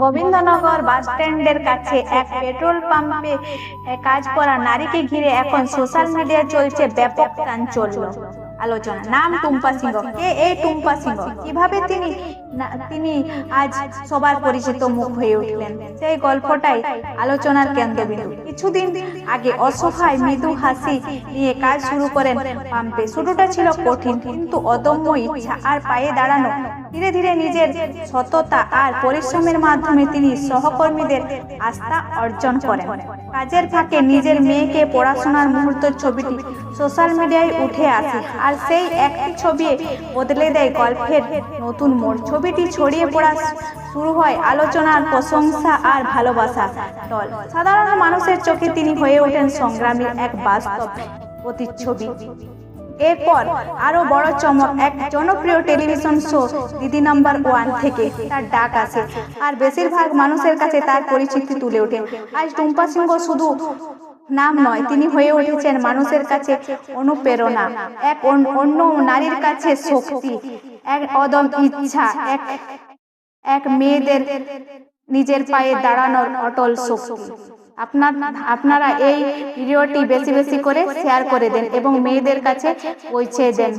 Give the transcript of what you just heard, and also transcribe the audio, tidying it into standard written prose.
গোবিন্দনগর বাস স্ট্যান্ডের কাছে এক পেট্রোল পাম্পে কাজ করা নারীকে ঘিরে এখন সোশ্যাল মিডিয়ায় চলছে ব্যাপক চাঞ্চল্য আলোচনা। নাম টুম্পা সিংহ। কে এই টুম্পা সিংহ? কিভাবে তিনি আজ সবার পরিচিত মুখ হয়ে উঠলেন, সেই গল্পটাই আলোচনার কেন্দ্রবিন্দু। কিছুদিন আগে অসহায় মৃদু হাসি নিয়ে কাজ শুরু করেন পাম্পে। শুরুটা ছিল কঠিন, কিন্তু অদম্য ইচ্ছা আর পায়ে দাঁড়ানো। ধীরে ধীরে নিজের সততা আর পরিশ্রমের মাধ্যমে তিনি সহকর্মীদের আস্থা অর্জন করেন। কাজের ফাঁকে নিজের মেয়েকে পড়াশোনার মুহূর্তের ছবিটি সোশ্যাল মিডিয়ায় উঠে আসে, আর সেই একটি ছবি বদলে দেয় গল্পের নতুন মোড়। ছবিটি ছড়িয়ে পড়া শুরু হয় আলোচনার, প্রশংসা আর ভালোবাসা টল। সাধারণ মানুষের চোখে তিনি হয়ে ওঠেন সংগ্রামীর এক বাস্তব প্রতিচ্ছবি। এরপর আরো বড় চমক, এক জনপ্রিয় টেলিভিশন শো দিদি নাম্বার 1 থেকে তার ডাক আসে, আর বেশিরভাগ মানুষের কাছে তার পরিচিতি তুলে ওঠে। আজ টুম্পা সিংহ শুধু নাম নয়, তিনি হয়ে উঠেছেন মানুষের কাছে অনুপ্রেরণা, এক অন্য নারীর কাছে শক্তি, এক অদম্য ইচ্ছা, এক মেয়েদের নিজের পায়ে দাঁড়ানোর অটল শক্তি। আপনারা এই ভিডিওটি বেশি বেশি করে শেয়ার করে দেন এবং মেয়েদের কাছে পৌঁছে দেন।